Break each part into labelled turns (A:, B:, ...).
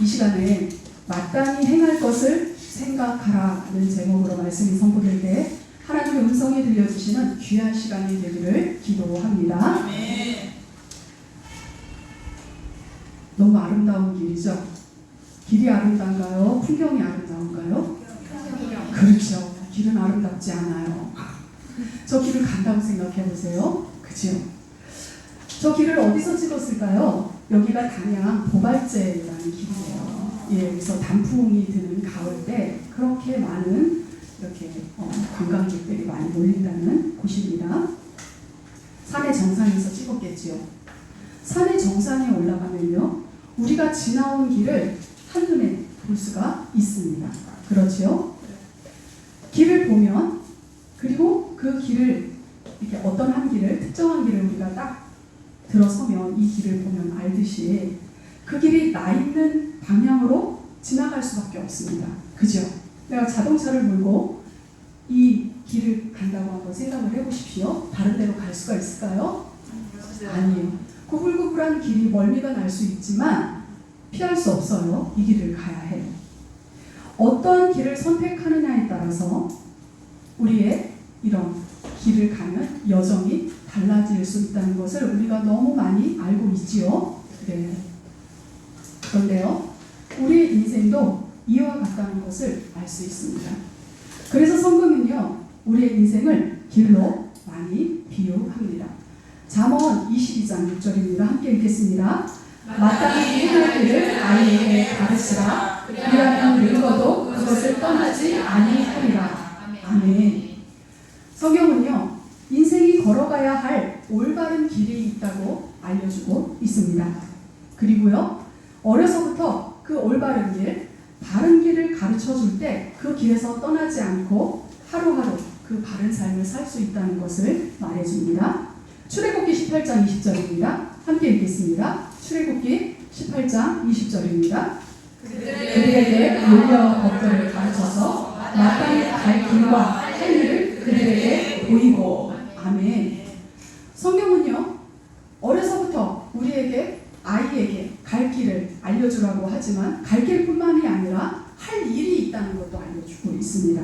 A: 이 시간에 마땅히 행할 것을 생각하라는 제목으로 말씀이 선포될 때 하나님의 음성이 들려주시는 귀한 시간이 되기를 기도합니다. 너무 아름다운 길이죠. 길이 아름다운가요? 풍경이 아름다운가요? 그렇죠. 길은 아름답지 않아요. 저 길을 간다고 생각해 보세요. 그죠? 저 길을 어디서 찍었을까요? 여기가 단양 보갈제라는 길이에요. 예, 여기서 단풍이 드는 가을 때 그렇게 많은 이렇게 관광객들이 많이 몰린다는 곳입니다. 산의 정상에서 찍었겠지요. 산의 정상에 올라가면요, 우리가 지나온 길을 한눈에 볼 수가 있습니다. 그렇지요? 길을 보면, 그리고 그 길을 이렇게 어떤 한 길을, 특정한 길을 우리가 딱 들어서면 이 길을 보면 알듯이 그 길이 나 있는 방향으로 지나갈 수밖에 없습니다. 그죠? 내가 자동차를 몰고 이 길을 간다고 한번 생각을 해보십시오. 다른 데로 갈 수가 있을까요? 아니에요. 구불구불한 길이 멀미가 날 수 있지만 피할 수 없어요. 이 길을 가야 해요. 어떤 길을 선택하느냐에 따라서 우리의 이런 길을 가는 여정이 달라질 수 있다는 것을 우리가 너무 많이 알고 있지요. 네. 그런데요, 우리의 인생도 이와 같다는 것을 알 수 있습니다. 그래서 성경은요, 우리의 인생을 길로 많이 비유합니다. 잠언 22장 6절입니다. 함께 읽겠습니다. 마땅히 행할 길을 아이에게 가르치라. 그리하면 늙어도 그것을 떠나지 아니하리라. 아멘. 성경은요, 인생이 걸어가야 할 올바른 길이 있다고 알려주고 있습니다. 그리고요, 어려서부터 그 올바른 길, 바른 길을 가르쳐 줄 때 그 길에서 떠나지 않고 하루하루 그 바른 삶을 살 수 있다는 것을 말해줍니다. 출애굽기 18장 20절입니다. 함께 읽겠습니다. 출애굽기 18장 20절입니다. 그들에게 율례와 법도를 가르쳐서 마땅히 갈 길과 할 일을 그들에게 보이고. 아멘. 성경은요, 어려서부터 우리에게, 아이에게 갈 길을 알려주라고 하지만 갈 길뿐만이 아니라 할 일이 있다는 것도 알려주고 있습니다.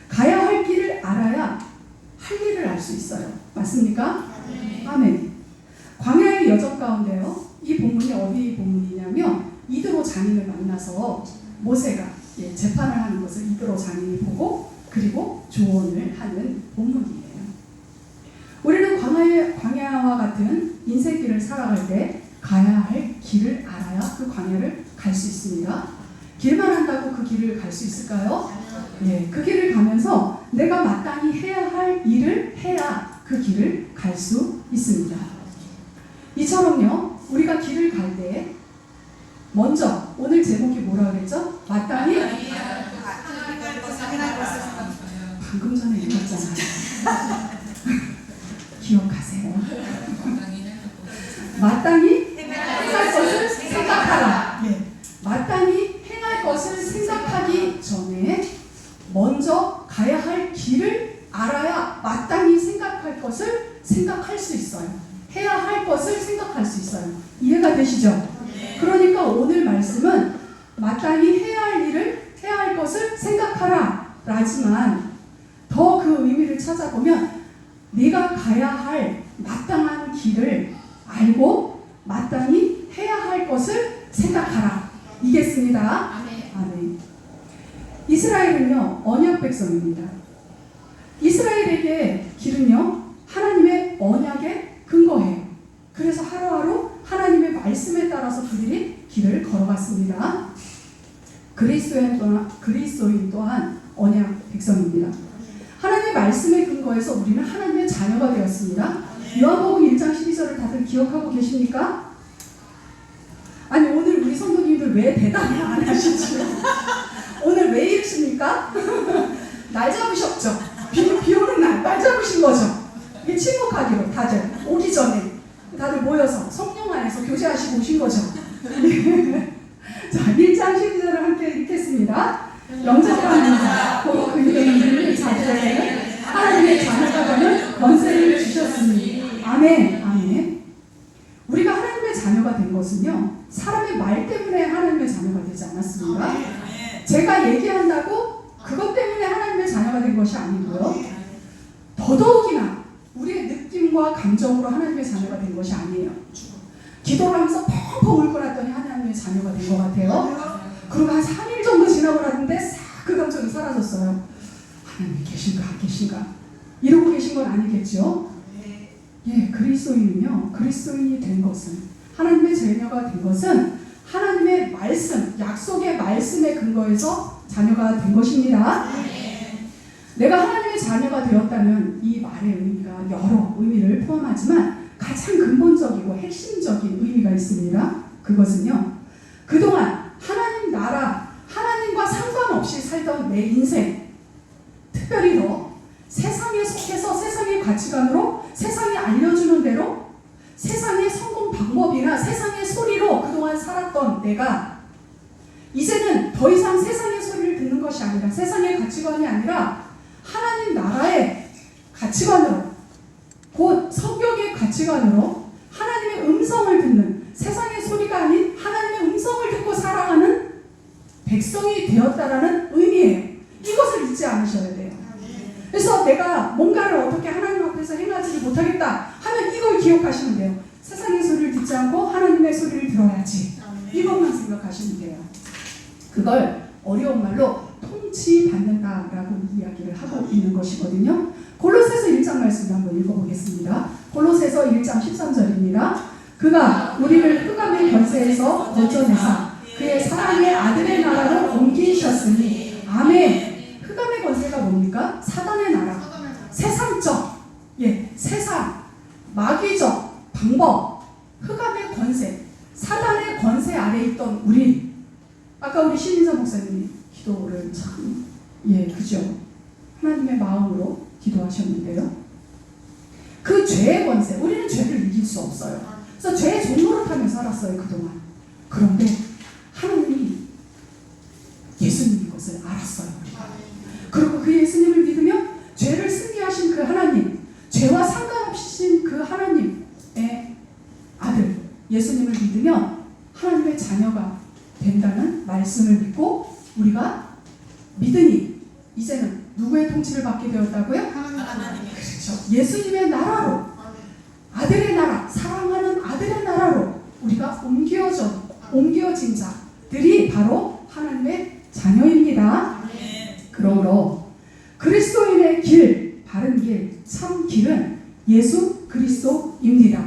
A: 가야 할 길을 알아야 할 일을 알 수 있어요. 맞습니까? 아멘. 광야의 여정 가운데요, 이 본문이 어디 본문이냐면 이드로 장인을 만나서 모세가 재판을 하는 것을 이드로 장인이 보고 그리고 조언을 하는 본문이에요. 우리는 광야와 같은 인생길을 살아갈 때 가야 할 길을 알아야 그 광야를 갈 수 있습니다. 길만 한다고 그 길을 갈 수 있을까요? 예, 그 길을 가면서 내가 마땅히 해야 할 일을 해야 그 길을 갈 수 있습니다. 이처럼요, 우리가 길을 갈 때 먼저, 오늘 제목이 뭐라 그랬죠? 마땅히 방금 전에 읽었잖아요. 기억하세요. 마땅히 행할 것을 생각하라. 예. 마땅히 행할 것을 생각하기 전에 먼저 가야 할 길을 알아야 마땅히 생각할 것을 생각할 수 있어요. 해야 할 것을 생각할 수 있어요. 이해가 되시죠? 그러니까 오늘 말씀은 마땅히 해야 할 일을, 해야 할 것을 생각하라 라지만 더 그 의미를 찾아보면 네가 가야 할 마땅한 길을 알고 마땅히 해야 할 것을 생각하라. 이겠습니다. 아멘. 이스라엘은요, 언약 백성입니다. 이스라엘에게 길은요, 하나님의 언약에 근거해요. 그래서 하루하루 하나님의 말씀에 따라서 그들이 길을 걸어갔습니다. 그리스도인 또한 언약 백성입니다. 하나님의 말씀에 근거해서 우리는 하나님의 자녀가 되었습니다. 요한복음 1장 12절을 다들 기억하고 계십니까? 아니, 오늘 우리 성도님들 왜 대답을 안 하시죠? 오늘 왜 이러십니까? 날 잡으셨죠? 비 오는 날 잡으신 거죠? 이게 침묵하기로 다들 오기 전에 다들 모여서 성령 안에서 교제하시고 오신 거죠? 자, 1장 12절을 함께 읽겠습니다. 영접하는 자, 곧 그의 이름을 자들에게 하나님의 자녀가 되는 권세를 주셨으니. 아멘. 아멘. 우리가 하나님의 자녀가 된 것은요, 사람의 말 때문에 하나님의 자녀가 되지 않았습니다. 제가 얘기한다고 그것 때문에 하나님의 자녀가 된 것이 아니고요, 더더욱이나 우리의 느낌과 감정으로 하나님의 자녀가 된 것이 아니에요. 기도를 하면서 펑펑 울고 났더니 하나님의 자녀가 된 것 같아요. 그리고 한 3일 정도 지나고 났는데 싹 그 감정이 사라졌어요. 하나님 계신가 안 계신가 이러고 계신 건 아니겠죠? 예, 그리스도인이 된 것은, 하나님의 자녀가 된 것은 하나님의 말씀, 약속의 말씀에 근거해서 자녀가 된 것입니다. 내가 하나님의 자녀가 되었다면 이 말의 의미가 여러 의미를 포함하지만 가장 근본적이고 핵심적인 의미가 있습니다. 그것은요, 그동안 하나님 나라, 하나님과 상관없이 살던 내 인생, 특별히 더 세상에 속해서 세상의 가치관으로, 세상이 알려주는 대로, 세상의 성공 방법이나 세상의 소리로 그동안 살았던 내가 이제는 더 이상 세상의 소리를 듣는 것이 아니라, 세상의 가치관이 아니라 하나님 나라의 가치관으로, 곧 성경의 가치관으로 하나님의 음성을 듣는, 세상의 소리가 아닌 하나님의 음성을 듣고 살아가는 백성이 되었다라는 의미예요. 이것을 잊지 않으셔야 돼요. 그래서 내가 뭔가를 어떻게 하나님 앞에서 행하지를 못하겠다 하면 이걸 기억하시면 돼요. 세상의 소리를 듣지 않고 하나님의 소리를 들어야지. 이것만 생각하시면 돼요. 그걸 어려운 말로 통치받는다라고 이야기를 하고 있는 것이거든요. 골로새서 1장 말씀을 한번 읽어보겠습니다. 골로새서 1장 13절입니다. 그가 우리를 흑암의 권세에서 건져내사 그의 사랑의 아들의 나라로 옮기셨으니. 아멘. 흑암의 권세가 뭡니까? 사단의 나라, 세상적, 세상, 마귀적 방법, 흑암의 권세, 사단의 권세 아래 있던 우리. 아까 우리 신인사 목사님이 기도를 참, 그죠? 하나님의 마음으로 기도하셨는데요. 그 죄의 권세, 우리는 죄를 이길 수 없어요. 그래서 죄의 종노릇하며 살았어요, 그동안. 그런데 하나님이 예수님인 것을 알았어요. 그리고 그 예수님을 믿으며 죄를 승리하신 그 하나님, 죄와 상관없으신 그 하나님의 아들 예수님을 믿으면 하나님의 자녀가 된다는 말씀을 믿고 우리가 믿으니 이제는 누구의 통치를 받게 되었다고요? 하나님의. 그렇죠. 예수님의 나라로, 아들의 나라, 사랑하는 아들의 나라로 우리가 옮겨진 자들이 바로 하나님의 자녀입니다. 그러므로 그리스도인의 길, 바른 길, 참 길은 예수 그리스도입니다.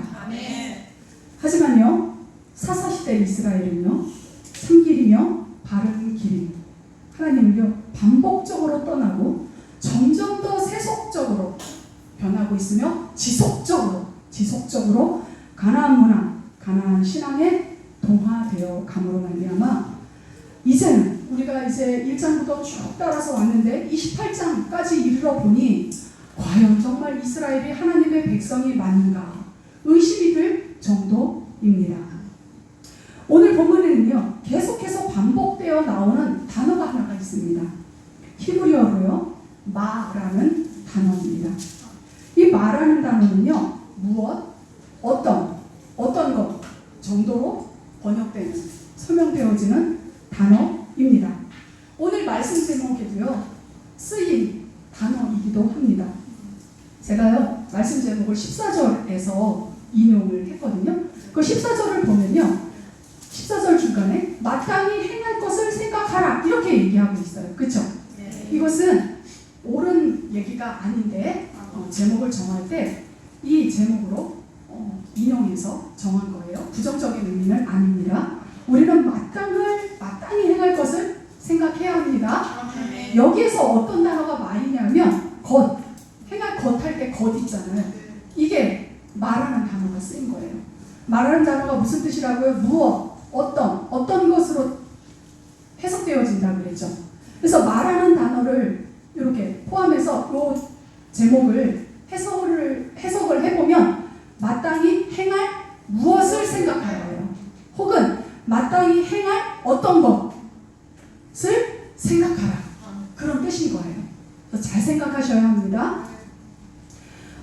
A: 하지만요, 사사시대 이스라엘은요, 참길이며 바른 길이 하나님을요 반복적으로 떠나고 점점 더 세속적으로 변하고 있으며 지속적으로 가나안 문화, 가나안 신앙에 동화되어 감으로 말미암아 이제는 우리가 이제 1장부터 쭉 따라서 왔는데 28장까지 이르러 보니 과연 정말 이스라엘이 하나님의 백성이 맞는가 의심이 들 정도입니다. 오늘 본문에는요 계속해서 반복되어 나오는 단어가 하나가 있습니다. 히브리어로요 마라는 단어입니다. 이 마라는 단어는요 무엇, 어떤 것 정도로 번역되는, 설명되어지는 단어입니다. 오늘 말씀 제목에도요 쓰인 단어이기도 합니다. 제가요 말씀 제목을 14절에서 인용을 했거든요. 그 14절을 보면요 14절 중간에 마땅히 행할 것을 생각하라 이렇게 얘기하고 있어요. 그렇죠? 이것은 옳은 얘기가 아닌데 제목을 정할 때 이 제목으로 인용해서 정한 거예요. 부정적인 의미는 아닙니다. 우리는 마땅히 행할 것을 생각해야 합니다. 여기에서 어떤 단어가 많이냐면 행할 것 할 때 것 있잖아요. 이게 말하는 단어가 쓰인 거예요. 말하는 단어가 무슨 뜻이라고요? 무엇, 어떤 것으로 해석되어진다고 그랬죠. 그래서 말하는 단어를 이렇게 포함해서 이 제목을 해석을 해보면 마땅히 행할 무엇을 생각하라요. 혹은 마땅히 행할 어떤 것을 생각하라. 그런 뜻인 거예요. 그래서 잘 생각하셔야 합니다.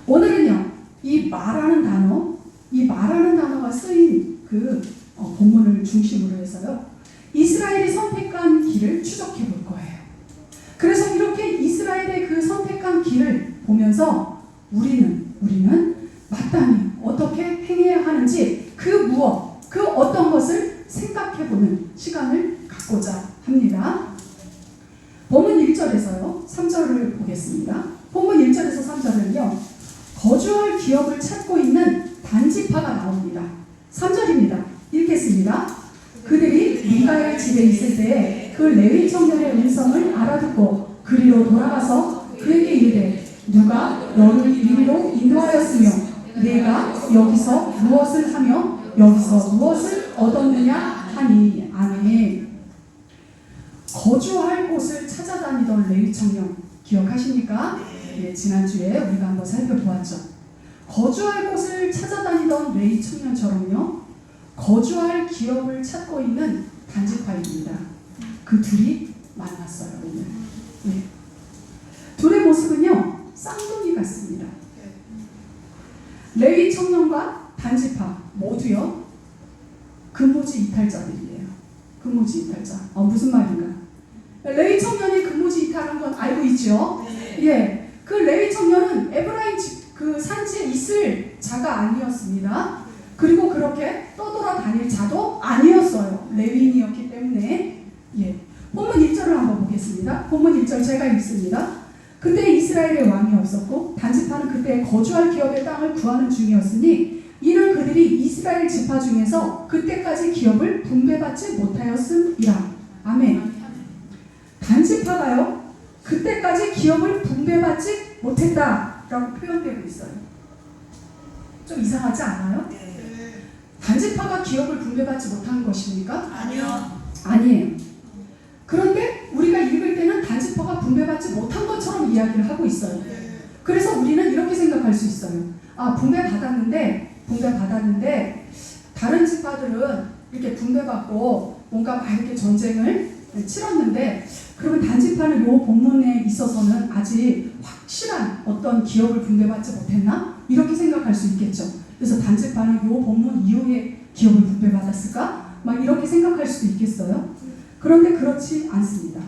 A: 오늘은요 이 말하는 단어가 쓰인 그 본문을 중심으로 해서요. 이스라엘이 선택한 길을 추적해 볼 거예요. 그래서 이렇게 이스라엘의 그 선택한 길을 보면서 우리는 마땅히 어떻게 행해야 하는지 그 어떤 것을 생각해 보는 시간을 갖고자 합니다. 본문 1절에서요. 3절을 보겠습니다. 본문 1절에서 3절은요. 거주할 기업을 찾고 있는 단지파가 나옵니다. 3절입니다. 읽겠습니다. 그들이 미가의 집에 있을 때에 그 레위 청년의 음성을 알아듣고 그리로 돌아가서 그에게 이르되 누가 너를 이리로 인도하였으며 내가 여기서 무엇을 하며 여기서 무엇을 얻었느냐 하니. 아멘. 거주할 곳을 찾아다니던 레위 청년 기억하십니까? 네, 지난주에 우리가 한번 살펴보았죠. 거주할 곳을 찾아다니던 레위 청년처럼요. 거주할 기업을 찾고 있는 단지파입니다. 그 둘이 만났어요. 오늘. 네. 둘의 모습은요. 쌍둥이 같습니다. 레위 청년과 단지파 모두요. 근무지 이탈자들이에요. 근무지 이탈자. 무슨 말인가? 레위 청년이 근무지 이탈한 건 알고 있죠? 예. 그 레위 청년은 에브라임 그 산지에 있을 자가 아니었습니다. 그리고 그렇게 떠돌아 다닐 자도 아니었어요. 레위인이었기 때문에. 예. 본문 1절을 한번 보겠습니다. 본문 1절 제가 읽습니다. 그때 이스라엘의 왕이 없었고 단지파는 그때 거주할 기업의 땅을 구하는 중이었으니 이는 그들이 이스라엘 지파 중에서 그때까지 기업을 분배받지 못하였음이라. 아멘. 단지파가요. 그때까지 기업을 분배받지 못했다라고 표현되고 있어요. 좀 이상하지 않아요? 단지파가 기업을 분배받지 못한 것입니까? 아니에요. 그런데 우리가 읽을 때는 단지파가 분배받지 못한 것처럼 이야기를 하고 있어요. 그래서 우리는 이렇게 생각할 수 있어요. 분배받았는데 다른 지파들은 이렇게 분배받고 뭔가 막 이렇게 전쟁을 치렀는데 그러면 단지파는 이 본문에 있어서는 아직 확실한 어떤 기업을 분배받지 못했나? 이렇게 생각할 수 있겠죠. 그래서 단지파는 이 본문 이후에 기업을 분배받았을까? 막 이렇게 생각할 수도 있겠어요. 그런데 그렇지 않습니다.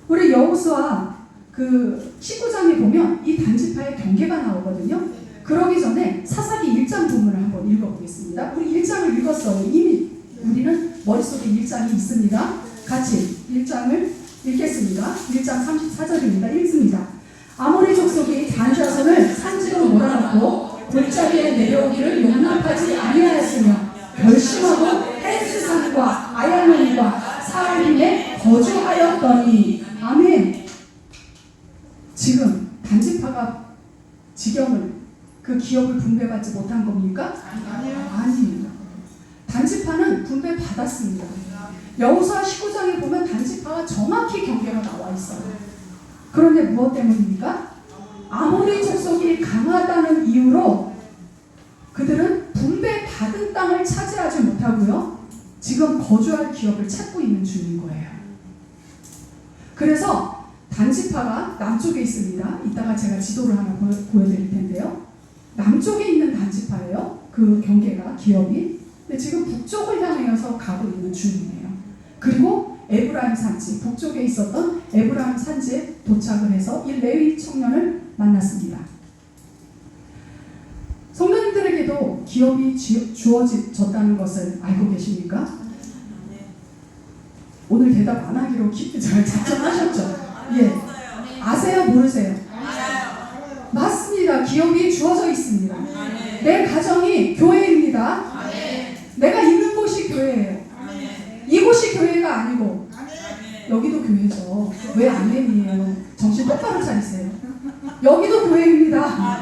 A: 우리 여호수아 그 19장에 보면 이 단지파의 경계가 나오거든요. 그러기 전에 사사기 1장 본문을 한번 읽어보겠습니다. 우리 1장을 읽었어요. 이미 우리는 머릿속에 1장이 있습니다. 같이 1장을 읽겠습니다. 1장 34절입니다. 읽습니다. 아모리 족속이 단 자손을 산지로 몰아넣고 골짜기에 내려오기를 용납하지 아니하였으며 결심하고 헬스산과 아얄론과 사알림에 거주하였더니. 아멘. 지금 단지파가 지경을 그 기업을 분배받지 못한 겁니까? 아니에요. 단지파는 분배받았습니다. 여호수아 19장에 보면 단지파가 정확히 경계가 나와 있어요. 그런데 무엇 때문입니까? 아모리 족속이 강하다는 이유로 그들은 분배받은 땅을 차지하지 못하고요. 지금 거주할 기업을 찾고 있는 중인 거예요. 그래서 단지파가 남쪽에 있습니다. 이따가 제가 지도를 하나 보여드릴 텐데요. 남쪽에 있는 단지파예요. 그 경계가 기업이. 근데 지금 북쪽을 향해서 가고 있는 중이에요. 그리고 에브라임 산지, 북쪽에 있었던 에브라임 산지에 도착을 해서 이 레위 청년을 만났습니다. 성도님들에게도 기업이 주어졌다는 것을 알고 계십니까? 오늘 대답 안 하기로 깊게 잘 작정하셨죠? 예. 아세요? 모르세요? 맞습니다. 기업이 주어져 있습니다. 내 가정이 교회입니다. 내가 있는 곳이 교회예요. 이곳이 교회가 아니고 여기도 교회죠. 왜 아멘이에요? 정신 똑바로 차리세요. 여기도 교회입니다.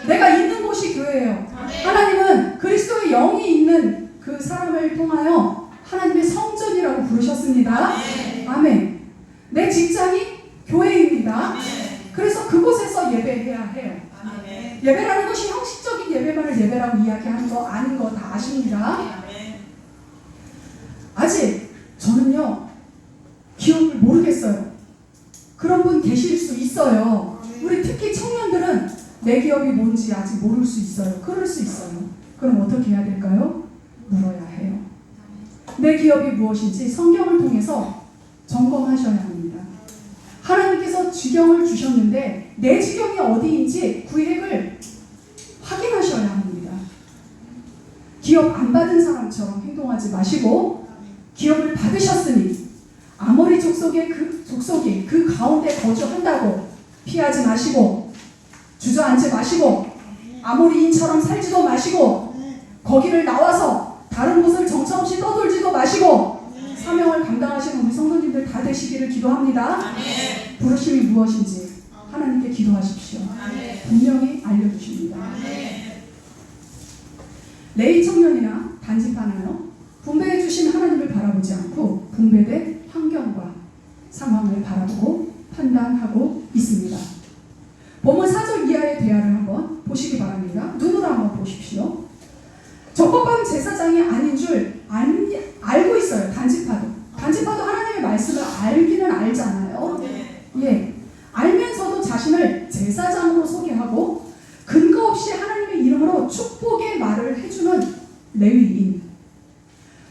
A: 내가 있는 곳이 교회예요. 하나님은 그리스도의 영이 있는 그 사람을 통하여 하나님의 성전이라고 부르셨습니다. 아멘. 내 직장이 교회입니다. 그래서 그곳에서 예배해야 해요. 예배라는 것이 형식적인 예배만을 예배라고 이야기하는 거 아닌 거 다 아십니다. 아직 저는요 기업을 모르겠어요. 그런 분 계실 수 있어요. 우리 특히 청년들은 내 기업이 뭔지 아직 모를 수 있어요. 그럴 수 있어요. 그럼 어떻게 해야 될까요? 물어야 해요. 내 기업이 무엇인지 성경을 통해서 점검하셔야 합니다. 하나님께서 지경을 주셨는데 내 지경이 어디인지 구획을 확인하셔야 합니다. 기업 안 받은 사람처럼 행동하지 마시고 기업을 받으셨으니 아모리 족속이 그 가운데 거주한다고 피하지 마시고 주저앉지 마시고 아모리인처럼 살지도 마시고 거기를 나와서 다른 곳을 정처없이 떠돌지도 마시고 사명을 감당하시는 우리 성도님들 다 되시기를 기도합니다. 부르심이 무엇인지 하나님께 기도하십시오. 분명히 알려주십니다. 레위 청년이나 단지파나요? 분배해 주신 하나님을 바라보지 않고 분배된 환경과 상황을 바라보고 판단하고 있습니다. 본문 4절 이하의 대화를 한번 보시기 바랍니다. 눈으로 한번 보십시오. 적법한 제사장이 아닌 줄 알고 있어요. 단지파도 하나님의 말씀을 알기는 알잖아요. 예, 알면서도 자신을 제사장으로 소개하고 근거 없이 하나님의 이름으로 축복의 말을 해주는 레위인,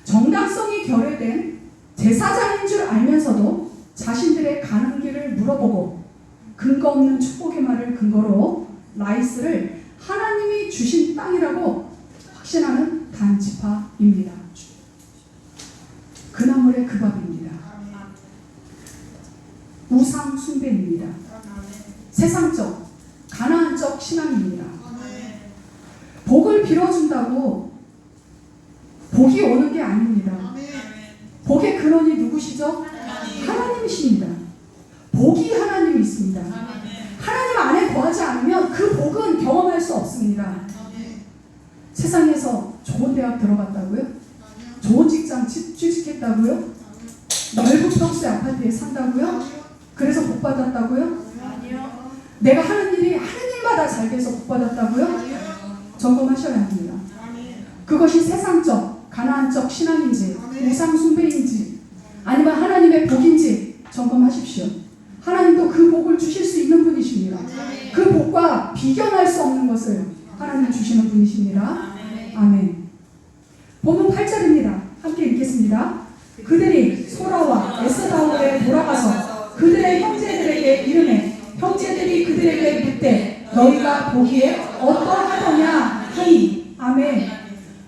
A: 정당성이 결여된 제사장인 줄 알면서도 자신들의 가는 길을 물어보고 근거 없는 축복의 말을 근거로 라이스를 하나님이 주신 땅이라고 확신하는 단지파입니다. 그나물의 그 밥입니다. 우상 숭배입니다. 세상적, 가나안적 신앙입니다. 복을 빌어준다고 복이 오는 게 아닙니다. 복의 근원이 누구시죠? 하나님이십니다. 복이 하나님이 있습니다. 하나님 안에 거하지 않으면 그 복은 경험할 수 없습니다. 세상에서 좋은 대학 들어갔다고요? 좋은 직장 취직했다고요? 넓은 평수의 아파트에 산다고요? 그래서 복 받았다고요? 내가 하는 일이 하는 일마다 잘 돼서 복 받았다고요? 점검하셔야 합니다. 그것이 세상적, 가나안적 신앙인지 우상 숭배인지 아니면 하나님의 복인지 점검하십시오. 하나님도 그 복을 주실 수 있는 분이십니다. 그 복과 비견할 수 없는 것을 하나님 주시는 분이십니다. 아멘. 본문 8절입니다. 함께 읽겠습니다. 그들이 소라와 에스다올에 돌아가서 그들의 형제들에게 이르매 형제들이 그들에게 묻되 너희가 보기에 어떠하더냐 하니. 아멘.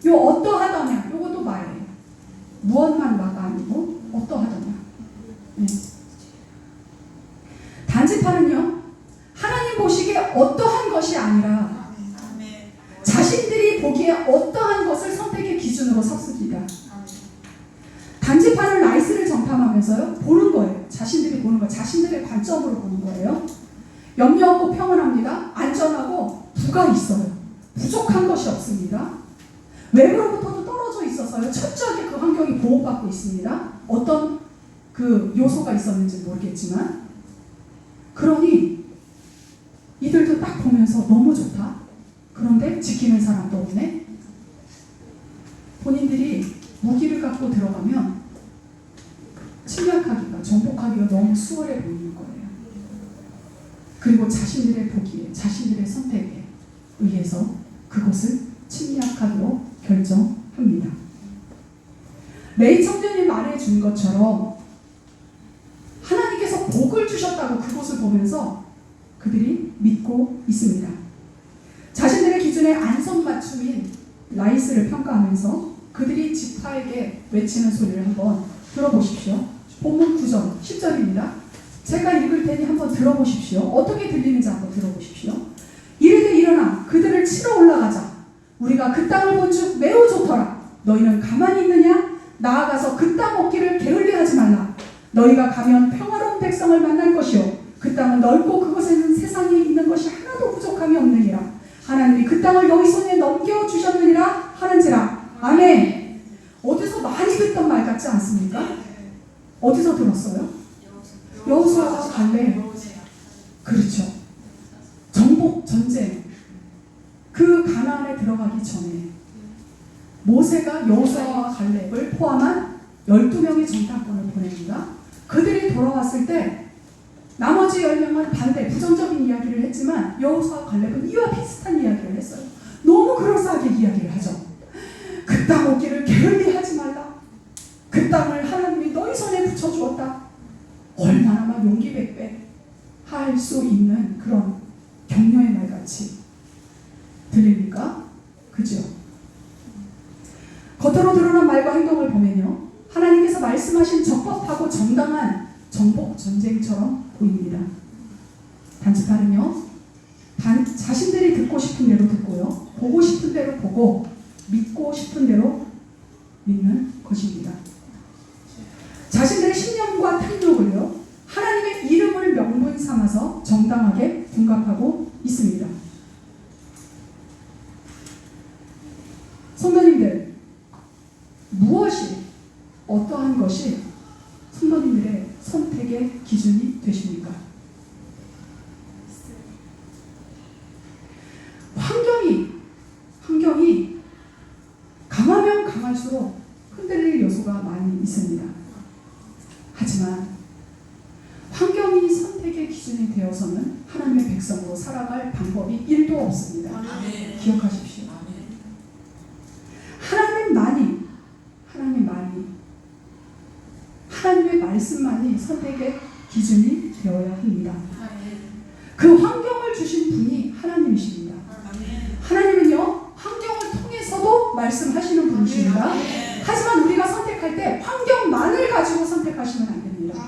A: 요 어떠하더냐 요것도 말이에요. 무엇만 마가 아니고 어떠하더냐. 네. 단지파는요 하나님 보시기에 어떠한 것이 아니라 자신들이 보기에 어떠한 것을 선택의 기준으로 섭습니다. 단지파는 라이스를 정탐하면서요 보는 거예요. 자신들이 보는 거예요. 자신들의 관점으로 보는 거예요. 염려 없고 평온합니다. 안전하고 부가 있어요. 부족한 것이 없습니다. 외부로부터도 떨어져 있어서요 철저하게 그 환경이 보호받고 있습니다. 어떤 그 요소가 있었는지 모르겠지만 그러니 이들도 딱 보면서 너무 좋다. 그런데 지키는 사람도 없네. 본인들이 무기를 갖고 들어가면 침략하기가, 정복하기가 너무 수월해 보이는 거예요. 그리고 자신들의 보기에, 자신들의 선택에 의해서 그것을 침략하기로 결정합니다. 레위 청년이 말해준 것처럼 하나님께서 복을 주셨다고 그것을 보면서 그들이 믿고 있습니다. 자신들의 기준에 안성맞춤인 라이스를 평가하면서 그들이 지파에게 외치는 소리를 한번 들어보십시오. 본문 9절, 10절입니다. 제가 읽을 테니 한번 들어보십시오. 어떻게 들리는지 한번 들어보십시오. 이르되 일어나 그들을 치러 올라가자. 우리가 그 땅을 본즉 매우 좋더라. 너희는 가만히 있느냐? 나아가서 그 땅 얻기를 게을리하지 말라. 너희가 가면 평화로운 백성을 만날 것이요 그 땅은 넓고 그곳에는 세상에 있는 것이 하나도 부족함이 없느니라. 하나님이 그 땅을 너희 손에 넘겨주셨느니라 하는지라. 아멘. 어디서 많이 듣던 말 같지 않습니까? 어디서 들었어요? 여호수아와 갈렙. 그렇죠. 정복 전쟁. 그 가나안에 들어가기 전에 모세가 여호수아와 갈렙을 포함한 12명의 정탐꾼을 보냅니다. 그들이 돌아왔을 때 나머지 10명은 반대, 부정적인 이야기를 했지만 여호수아와 갈렙은 이와 비슷한 이야기를 했어요. 너무 그럴싸하게 이야기를 하죠. 그 땅 오기를 게을리 하지 말라. 그 땅을 하나님이 너희 손에 붙여주었다. 얼마나 막 용기 백백 할 수 있는 그런 격려의 말같이 들립니까? 그죠? 겉으로 드러난 말과 행동을 보면요, 하나님께서 말씀하신 적법하고 정당한 정복 전쟁처럼 보입니다. 단지파는요, 자신들이 듣고 싶은 대로 듣고요, 보고 싶은 대로 보고 믿고 싶은 대로 믿는 것입니다. 자신들의 신념과 탐욕을요, 하나님의 이름을 명분 삼아서 정당하게 둔갑하고 있습니다. 성도님들, 무엇이, 어떠한 것이 성도님들의 선택의 기준이 되십니까? 환경이 강하면 강할수록 흔들릴 요소가 많이 있습니다. 하지만 환경이 선택의 기준이 되어서는 하나님의 백성으로 살아갈 방법이 1도 없습니다.
B: 아멘.
A: 기억하십시오.
B: 아멘.
A: 하나님의 말씀만이 선택의 기준이 되어야 합니다.
B: 아멘.
A: 그 환경을 주신 분이 하나님이십니다.
B: 아멘.
A: 하나님은요, 환경을 통해서도 말씀하시는 분이십니다. 하지만 우리가 선택할 때 환경만을 가지고 선택하시면 안 됩니다.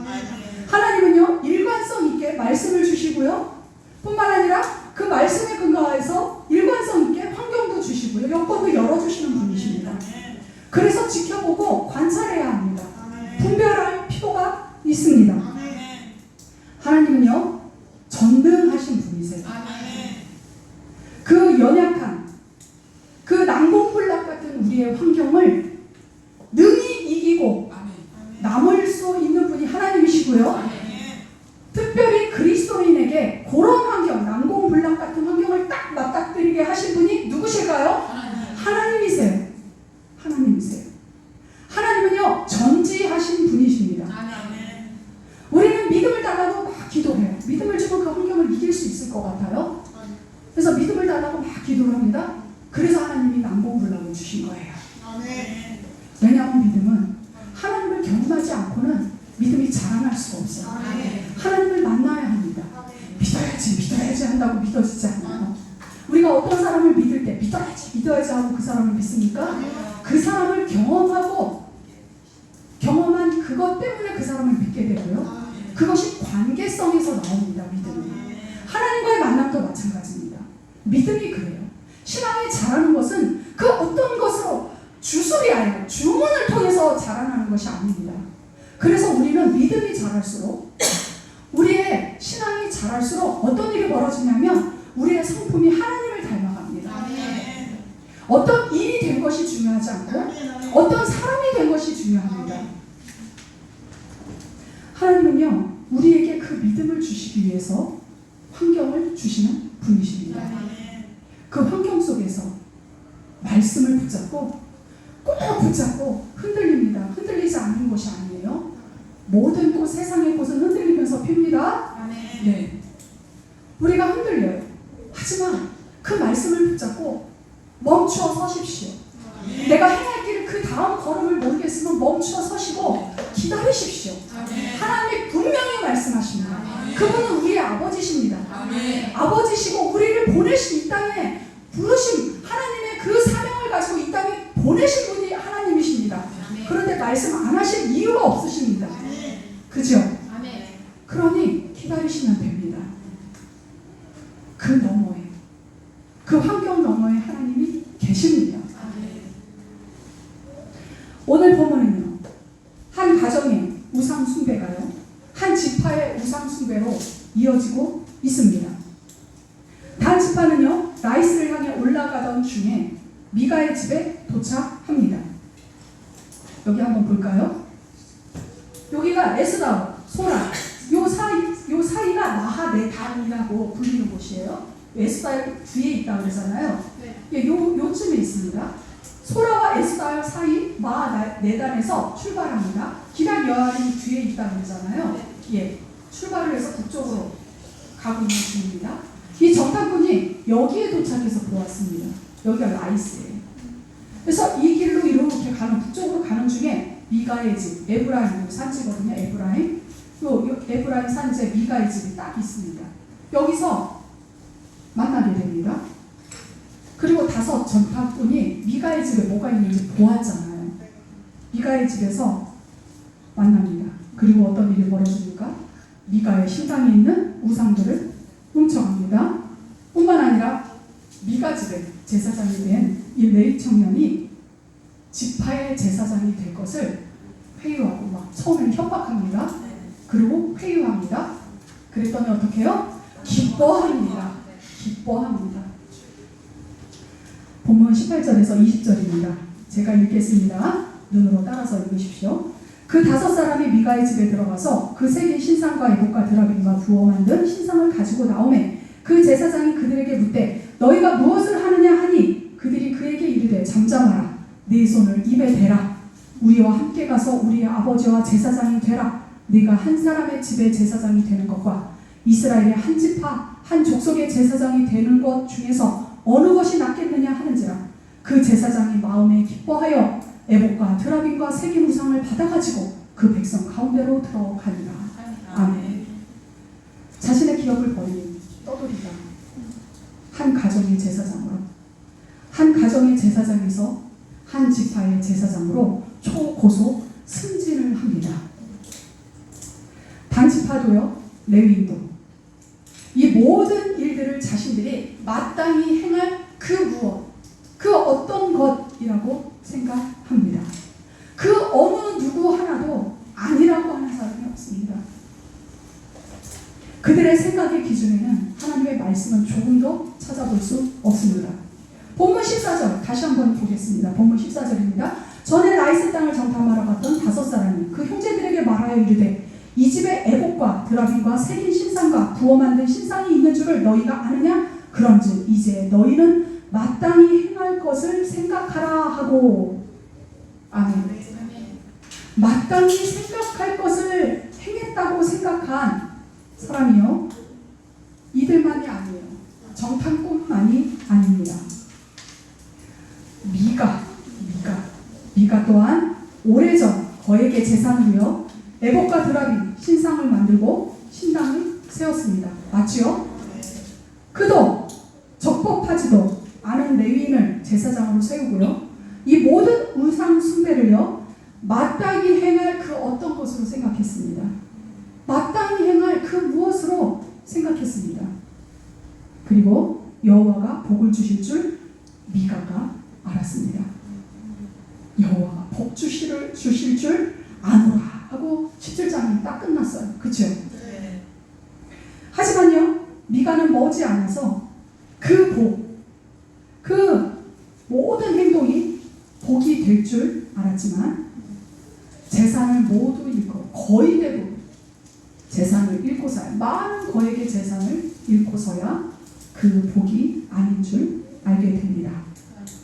A: 하나님은요, 일관성 있게 말씀을 주시고요, 뿐만 아니라 그 말씀에 근거해서 일관성 있게 환경도 주시고요, 여건도 열어주시는 분이십니다. 그래서 지켜보고 관찰해야 합니다. 분별할 필요가 있습니다. 하나님은요, 전능하신 분이세요. 그 연약한, 그 난공불락 같은 우리의 환경을 능히 이기고 남을 수 있는 분이 하나님이시고요, 특별히 그리스도인에게 그런 환경, 난공불락 같은 환경을 딱 맞닥뜨리게 하신 분이 누구실까요? 하나님이세요. 하나님은요, 전지하신 분이십니다. 우리는 믿음을 달라고 막 기도해요. 믿음을 주고 그 환경을 이길 수 있을 것 같아요. 그래서 믿음을 달라고 막 기도를 합니다. 그래서 하나님이 난공불락을 주신 거예요. 왜냐하면 믿음은 하나님을 경험하지 않고는 믿음이 자라날 수가 없어요. 하나님을 만나야 합니다. 믿어야지 한다고 믿어지지 않아요. 우리가 어떤 사람을 믿을 때 믿어야지 하고 그 사람을 믿습니까? 그 사람을 경험한 그것 때문에 그 사람을 믿게 되고요, 그것이 관계성에서 나옵니다. 믿음이. 하나님과의 만남도 마찬가지입니다. 믿음이 그래요. 신앙이 자라는 것은 그 어떤 것으로 주술이아니라 주문을 통해서 자라나는 것이 아닙니다. 그래서 우리는 믿음이 자랄수록, 우리의 신앙이 자랄수록 어떤 일이 벌어지냐면 우리의 성품이 하나님을 닮아갑니다. 어떤 일이 된 것이 중요하지 않고 어떤 사람이 된 것이 중요합니다. 하나님은요, 우리에게 그 믿음을 주시기 위해서 환경을 주시는 분이십니다. 그 환경 속에서 말씀을 붙잡고 꼭 붙잡고 흔들립니다. 흔들리지 않는 것이 아니에요. 모든 꽃, 세상의 꽃은 흔들리면서 핍니다. 네. 우리가 흔들려요. 하지만 그 말씀을 붙잡고 멈추어 서십시오. 내가 행할 길을 그 다음 걸음을 모르겠으면 멈추어 서시고 기다리십시오. 하나님이 분명히 말씀하십니다. 그분은 우리의 아버지십니다. 아버지시고 우리를 보내신 이 땅에 부르신 하나님의 그 사명을 가지고 이 땅에 보내신 분이 하나님이십니다. 그런데 말씀 안 하실 이유가 없으십니다. 그죠? 그러니 기다리시면 됩니다. 그 너머에, 그 환경 너머에 하나님이 계십니다. 오늘 보면은요, 한 가정의 우상 숭배가요, 한 지파의 우상 숭배로 이어지고 있습니다. 단 지파는요, 라이스를 향해 올라가던 중에 미가의 집에 도착합니다. 여기 한번 볼까요? 여기가 에스다오, 소라, 요 사이가 나하네단이라고 불리는 곳이에요. 에스다오 뒤에 있다고 그러잖아요. 요쯤에 있습니다. 소라와 에스다오 사이 마네단에서 출발합니다. 기럇 여아림 뒤에 있다고 그러잖아요. 예, 출발을 해서 북쪽으로 가고 있는 중입니다. 이 정탐꾼이 여기에 도착해서 보았습니다. 여기가 라이스예요. 그래서 이 길로 이렇게 북쪽으로 가는 중에 미가의 집, 에브라임 산지거든요. 에브라임. 요 에브라임 산지에 미가의 집이 딱 있습니다. 여기서 만나게 됩니다. 그리고 5 전파꾼이 미가의 집에 뭐가 있는지 보았잖아요. 미가의 집에서 만납니다. 그리고 어떤 일이 벌어집니까? 미가의 신당에 있는 우상들을 훔쳐갑니다. 뿐만 아니라 미가 집에 제사장이 된 이 레위 청년이 지파의 제사장이 될 것을 회유하고 막 처음에는 협박합니다. 그리고 회유합니다. 그랬더니 어떻게 해요? 기뻐합니다. 기뻐합니다. 본문 18절에서 20절입니다. 제가 읽겠습니다. 눈으로 따라서 읽으십시오. 그 5 사람이 미가의 집에 들어가서 그 새긴 신상과 에봇과 드라빔과 부어 만든 신상을 가지고 나오매 그 제사장이 그들에게 묻되 너희가 무엇을 하느냐 하니 그들이 그에게 이르되 잠잠하라. 네 손을 입에 대라. 우리와 함께 가서 우리의 아버지와 제사장이 되라. 네가 한 사람의 집의 제사장이 되는 것과 이스라엘의 한 지파 한 족속의 제사장이 되는 것 중에서 어느 것이 낫겠느냐 하는지라. 그 제사장이 마음에 기뻐하여 에봇과 드라빔과 새긴 우상을 받아가지고 그 백성 가운데로 들어가니라. 아멘. 자신의 기업을 버린 떠돌이가 한 가정의 제사장으로, 한 가정의 제사장에서 한 지파의 제사장으로 초고속 승진을 합니다. 단지파도요, 레위인도 이 모든 일들을 자신들이 마땅히 행할 그 무엇, 그 어떤 것이라고 생각합니다. 그 어느 누구 하나도 아니라고 하는 사람이 없습니다. 그들의 생각의 기준에는 하나님의 말씀은 조금도 찾아볼 수 없습니다. 본문 14절 다시 한번 보겠습니다. 본문 14절입니다. 전에 라이스 땅을 정탐하러 갔던 5 사람이 그 형제들에게 말하여 이르되 이 집에 에봇과 드라빔과 새긴 신상과 부어 만든 신상이 있는 줄을 너희가 아느냐? 그런즉 이제 너희는 마땅히 행할 것을 생각하라 하고. 아멘. 마땅히 생각할 것을 행했다고 생각한 사람이요, 이들만이 아니에요. 정탐꾼만이 아닙니다. 미가 또한 오래전 거액의 재산으로요 에봇과 드라빔 신상을 만들고 신당을 세웠습니다. 맞지요? 그도 적법하지도 않은 레위인을 제사장으로 세우고요, 이 모든 우상 숭배를요 마땅히 행할 그 어떤 것으로 생각했습니다. 마땅히 행할 그 무엇으로 생각했습니다. 그리고 여호와가 복을 주실 줄 미가가 알았습니다. 여호와가 복 주실 줄 아노라 하고 17장이 딱 끝났어요. 그렇죠? 네. 하지만요, 미가는 머지않아서 그 복, 그 모든 행동이 복이 될 줄 알았지만 재산을 모두 잃고, 거의 대부분 재산을 잃고서야, 많은 거액의 재산을 잃고서야 그 복이 아닌 줄 알게 됩니다.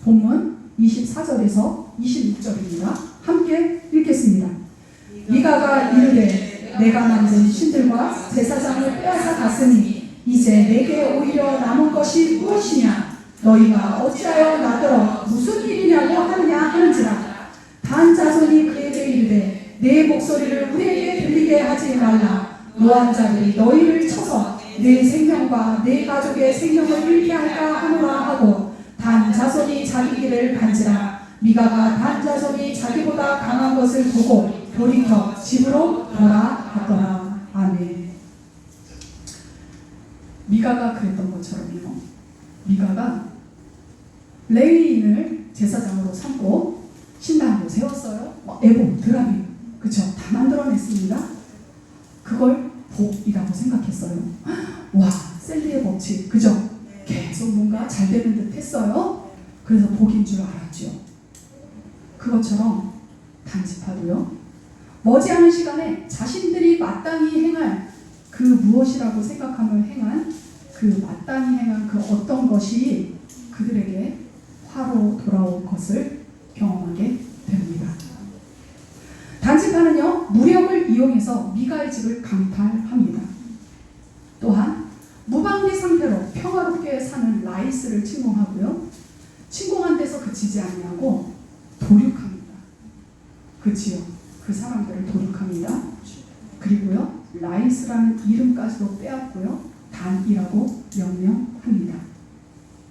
A: 본문 24절에서 26절입니다. 함께 읽겠습니다. 미가가 이르되 내가 만든 신들과 제사장을 빼앗아 갔으니 이제 내게 오히려 남은 것이 무엇이냐? 너희가 어찌하여 나더러 무슨 일이냐고 하느냐 하는지라. 단 자손이 그에게 이르되 내 목소리를 우리에게 들리게 하지 말라. 노한 자들이 너희를 쳐서 내 생명과 내 가족의 생명을 잃게 할까 하노라 하고, 단 자손이 자기 길을 간지라. 미가가 단 자손이 자기보다 강한 것을 보고 돌이켜 집으로 돌아갔더라. 아멘. 미가가 그랬던 것처럼요, 미가가 레위인을 제사장으로 삼고 신당도 세웠어요. 에봇, 드라빔, 그쵸? 다 만들어냈습니다. 그걸 복이라고 생각했어요. 와, 셀리의 법칙, 그죠? 계속 뭔가 잘 되는 듯 했어요. 그래서 복인 줄 알았죠. 그것처럼 단지파도요, 머지않은 시간에 자신들이 마땅히 행할 그 무엇이라고 생각하며 행한 그 마땅히 행한 그 어떤 것이 그들에게 화로 돌아올 것을 경험하게 됩니다. 단지파는요, 무력을 이용해서 미가의 집을 강탈합니다. 또한 무방비 상태로 평화롭게 사는 라이스를 침공하고요, 침공한 데서 그치지 아니하고 도륙합니다. 그치요? 그 사람들을 도륙합니다. 그리고요, 라이스라는 이름까지도 빼앗고요, 단이라고 명명합니다.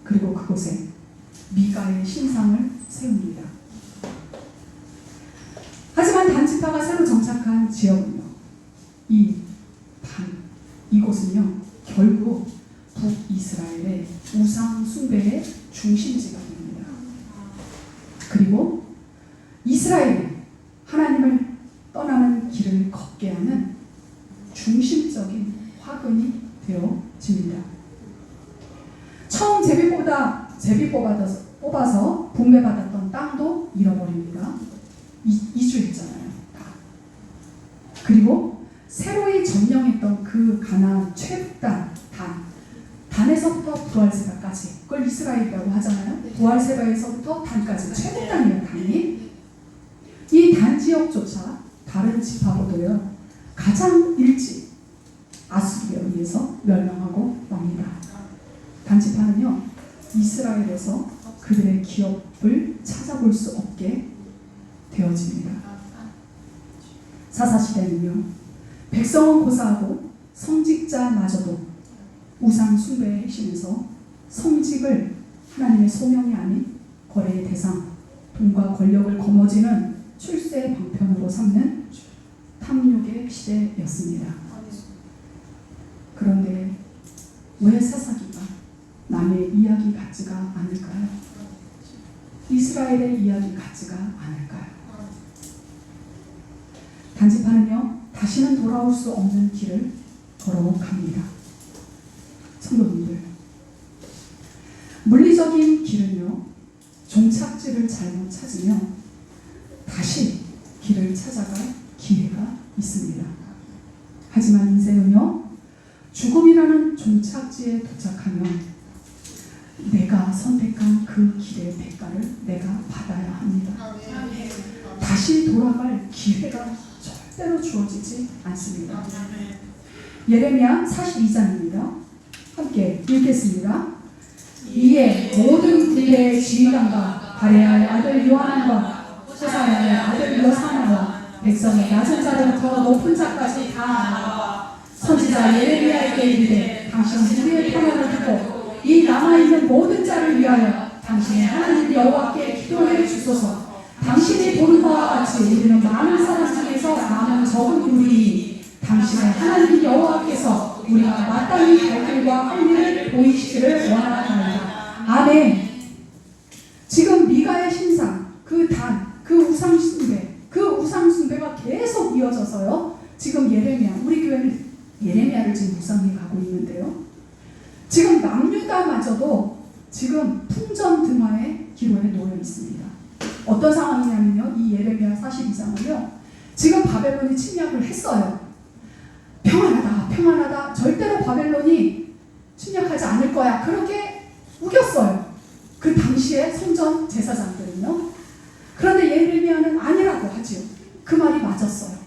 A: 그리고 그곳에 미가의 신상을 세웁니다. 하지만 단 지파가 새로 정착한 지역은요, 이곳은요, 결국 북이스라엘의 우상 숭배의 중심지가 됩니다. 그리고 이스라엘이 하나님을 떠나는 길을 걷게 하는 중심적인 화근이 되어집니다. 처음 제비 뽑아서 분배받았던 땅도 잃어버립니다. 이주했잖아요. 그리고 새로이 점령했던 그 가나안 최북단 단에서부터 부알세바까지, 그걸 이스라엘이라고 하잖아요. 부알세바에서부터 단까지 최북단이에요. 단이. 이 단 지역조차 다른 지파보다요 가장 일찍 아수르에 의해서 멸망하고 맙니다. 단 지파는요, 이스라엘에서 그들의 기업을 찾아볼 수 없게 되어집니다. 사사시대는요, 백성은 고사하고 성직자마저도 우상 숭배에 힘에서 성직을 하나님의 소명이 아닌 거래의 대상, 돈과 권력을 거머쥐는 출세의 방편으로 삼는 탐욕의 시대였습니다. 그런데 왜 사사기가 남의 이야기 같지가 않을까요? 이스라엘의 이야기 같지가 않을까요? 단지파는요, 다시는 돌아올 수 없는 길을 걸어갑니다. 성도님들, 물리적인 길은요, 종착지를 잘못 찾으면 다시 길을 찾아갈 기회가 있습니다. 하지만 인생은요, 죽음이라는 종착지에 도착하면 내가 선택한 그 길의 대가를 내가 받아야 합니다. 다시 돌아갈 기회가 절대로 주어지지 않습니다. 예레미야 42장입니다. 함께 읽겠습니다. 이에 모든 군대의 지휘관과 가레아의 아들 요하난과 호사야의 아들 여사나와 백성의 낮은 자로부터 높은 자까지 다 나와 선지자 예레미야에게 이르되 당신은 우리의 편안을 두고 이 남아있는 모든 자를 위하여 당신의 하나님 여호와께 기도해 주소서. 당신이 보는 바와 같이 우리는 많은 사람 중에서 남은 적은 우리이니 당신의 하나님 여호와께서 우리가 마땅히 갈 길과 할 일을 보이시기를 원하나이다. 아멘. 지금 미가의 신상, 그 우상숭배가 계속 이어져서요, 지금 우리 교회는 예레미야를 지금 묵상해 가고 있는데요, 지금 남유다마저도 지금 풍전등화의 기로에 놓여 있습니다. 어떤 상황이냐면요, 이 예레미야 42장을요, 지금 바벨론이 침략을 했어요. 평안하다, 절대로 바벨론이 침략하지 않을 거야, 그렇게 우겼어요, 그 당시에 성전 제사장들은요. 그런데 예레미야는 아니라고 하지요. 그 말이 맞았어요.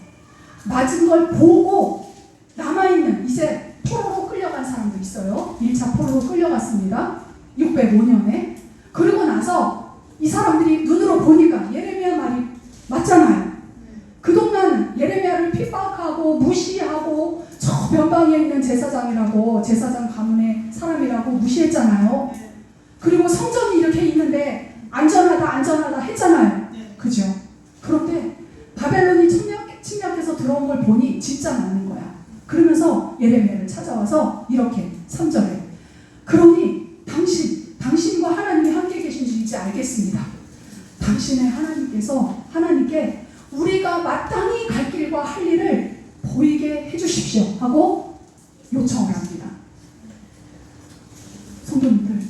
A: 맞은 걸 보고 남아있는, 이제 포로로 끌려간 사람도 있어요. 1차 포로로 끌려갔습니다. 605년에. 그러고 나서 이 사람들이 눈으로 보니까 예레미야 말이 맞잖아요. 그동안 예레미야를 핍박하고 무시하고 저 변방에 있는 제사장이라고, 제사장 가문의 사람이라고 무시했잖아요. 그리고 성전이 이렇게 있는데 안전하다 했잖아요. 그죠? 그런데 바벨론이 침략해서 들어온 걸 보니 진짜 맞는 거야. 그러면서 예레미야를 찾아와서 이렇게 3절에 그러니 당신과 하나님이 함께 계신 줄 이제 알겠습니다. 당신의 하나님께 우리가 마땅히 갈 길과 할 일을 보이게 해주십시오 하고 요청을 합니다. 성도님들,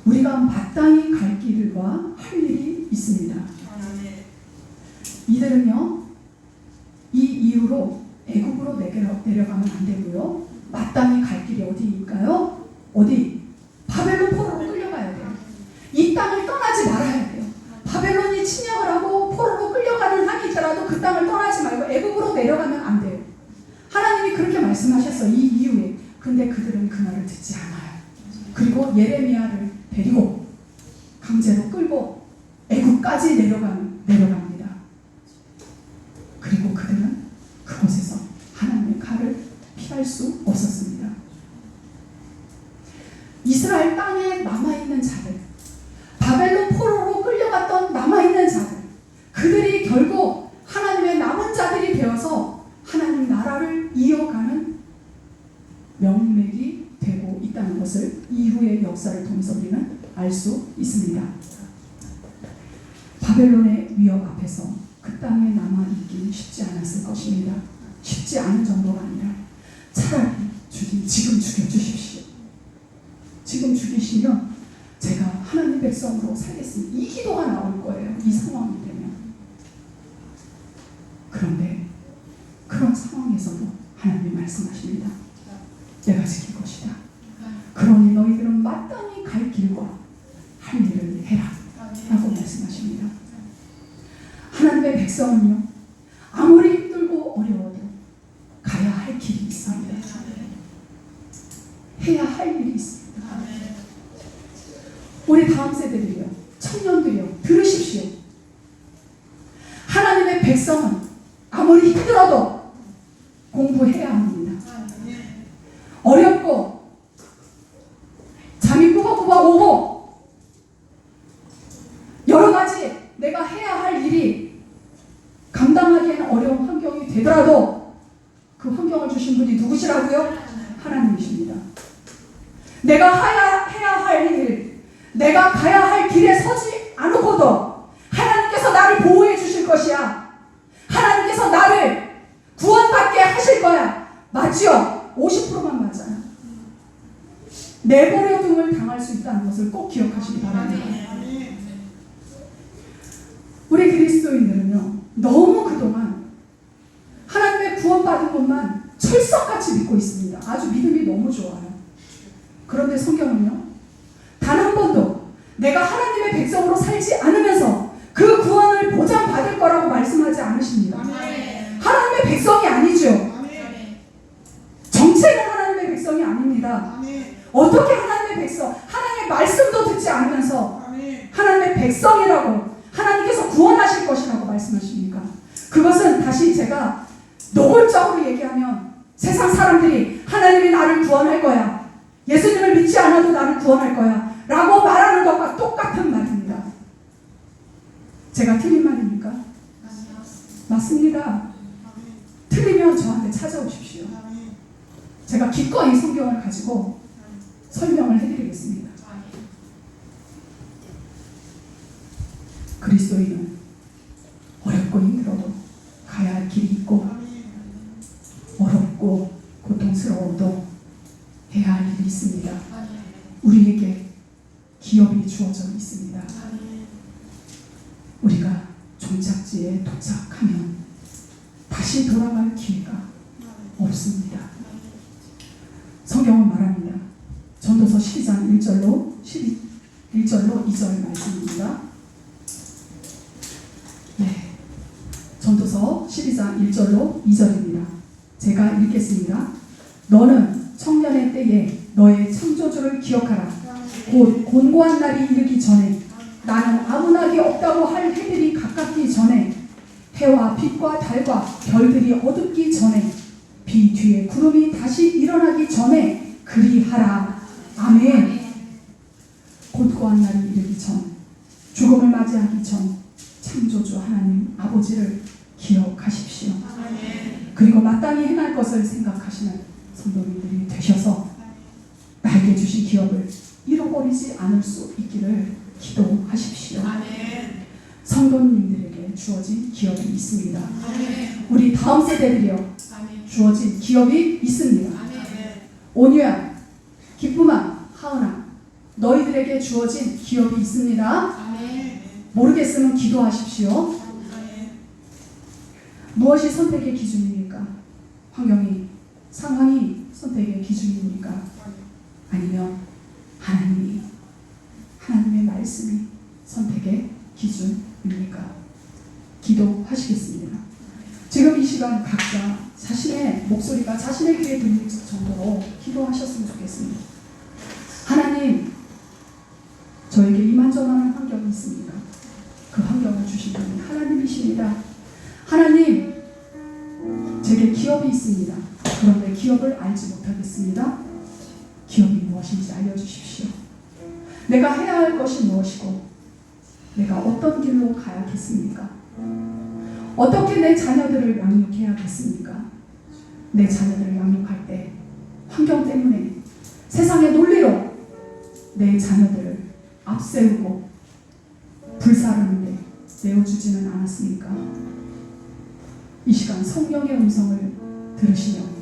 A: 우리가 마땅히 갈 길과 할 일이 있습니다. 이들은요, 이 이후로 애굽으로 내려가면 안 되고요, 마땅히 갈 길이 어디일까요? 바벨론 포로로 끌려가야 돼요. 이 땅을 떠나지 말아야 돼요. 바벨론이 침략을 하고 포로로 끌려가는 한이 있더라도 그 땅을 떠나지 말고 애굽으로 내려가면 안 돼요. 하나님이 그렇게 말씀하셨어, 이 이후에. 근데 그들은 그 말을 듣지 않아요. 그리고 예레미야를 데리고 강제로 끌고 애굽까지 내려갑니다. 할 수 없었습니다. 이스라엘 땅에 남아있는 자들, 바벨론 포로로 끌려갔던 남아있는 자들, 그들이 결국 하나님의 남은 자들이 되어서 하나님 나라를 이어가는 명맥이 되고 있다는 것을 이후의 역사를 통해서 우리는 알 수 있습니다. 바벨론의 위협 앞에서 그 땅에 남아있기 쉽지 않았을 것입니다. 쉽지 않은 정도가 아니라 차라리 주님 지금 죽여주십시오. 지금 죽이시면 제가 하나님 백성으로 살겠습니다. 이 기도가 나올 거예요. 이 상황이 되면. 그런데 그런 상황에서도 하나님이 말씀하십니다. 내가 지킬 것이다. 그러니 너희들은 마땅히 갈 길과 할 일을 해라 라고 말씀하십니다. 하나님의 백성은요, 아무리 힘들고 어려워도 가야 할 길이 있습니다. 해야 할 일이 있습니다. 우리 다음 세대들이요, 청년들이요, 들으십시오. 하나님의 백성은 아무리 힘들어도 공부해야 합니다. 어렵고 잠이 꾸벅꾸벅 오고 여러 가지 내가 해야 할 일이 감당하기에는 어려운 환경이 되더라도 그 환경을 주신 분이 누구시라고요? 하나님이십니다. 내가 해야 할 일, 내가 가야 할 길에 서지 않고도 하나님께서 나를 보호해 주실 것이야. 하나님께서 나를 구원받게 하실 거야. 맞지요? 50%만 맞아요. 내버려둠을 당할 수 있다는 것을 꼭 기억하시기 바랍니다. 우리 그리스도인들은요, 너무 그동안 하나님의 구원받은 것만 철석같이 믿고 있습니다. 아주 믿음이 너무 좋아요. 그런데 성경은요, 단 한 번도 내가 하나님의 백성으로 살지 않으면서 그 구원을 보장받을 거라고 말씀하지 않으십니다. 하나님의 백성이 아니죠. 정체는 하나님의 백성이 아닙니다. 어떻게 하나님의 백성, 하나님의 말씀도 듣지 않으면서 하나님의 백성이라고, 하나님께서 구원하실 것이라고 말씀하십니까? 그것은 다시 제가 노골적으로 얘기하면 세상 사람들이 하나님이 나를 구원할 거야, 예수님을 믿지 않아도 나를 구원할 거야 라고 말하는 것과 똑같은 말입니다. 제가 틀린 말입니까? 맞습니다. 틀리면 저한테 찾아오십시오. 제가 기꺼이 성경을 가지고 설명을 해드리겠습니다. 그리스도인은 어렵고 힘들어도 가야 할 길이 있고, 어렵고 고통스러워도 해야 할 일이 있습니다. 우리에게 기업이 주어져 있습니다. 우리가 종착지에 도착하면 다시 돌아갈 기회가 없습니다. 성경은 말합니다. 전도서 12장 1절로 2절 말씀입니다. 네, 전도서 12장 1절로 2절입니다. 제가 읽겠습니다. 너는 청년의 때에 너의 창조주를 기억하라. 곧 곤고한 날이 이르기 전에, 나는 아무 낙이 없다고 할 해들이 가깝기 전에, 해와 빛과 달과 별들이 어둡기 전에, 비 뒤에 구름이 다시 일어나기 전에 그리하라. 아멘. 곤고한 날이 이르기 전, 죽음을 맞이하기 전 창조주 하나님 아버지를 기억하십시오. 그리고 마땅히 행할 것을 생각하시는 성도님들이 되셔서 나에게 주신 기업을 잃어버리지 않을 수 있기를 기도하십시오. 성도님들에게 주어진 기업이 있습니다. 우리 다음 세대들이요, 주어진 기업이 있습니다. 온유야, 기쁨아, 하은아, 너희들에게 주어진 기업이 있습니다. 모르겠으면 기도하십시오. 무엇이 선택의 기준입니까? 환경이, 상황이 선택의 기준입니까? 아니면 하나님의 말씀이 선택의 기준입니까? 기도하시겠습니다. 지금 이 시간 각자 자신의 목소리가 자신의 귀에 들릴 정도로 기도하셨으면 좋겠습니다. 하나님, 저에게 이만저만한 환경이 있습니다. 그 환경을 주신 분은 하나님이십니다. 하나님, 제게 기업이 있습니다. 그 그런데 기업을 알지 못하겠습니다. 기업이 무엇인지 알려주십시오. 내가 해야 할 것이 무엇이고 내가 어떤 길로 가야겠습니까? 어떻게 내 자녀들을 양육해야겠습니까? 내 자녀들을 양육할 때 환경 때문에 세상의 논리로 내 자녀들을 앞세우고 불사르는데 내어주지는 않았습니까? 이 시간 성령의 음성을 들으시며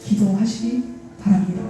A: 기도하시기 바랍니다.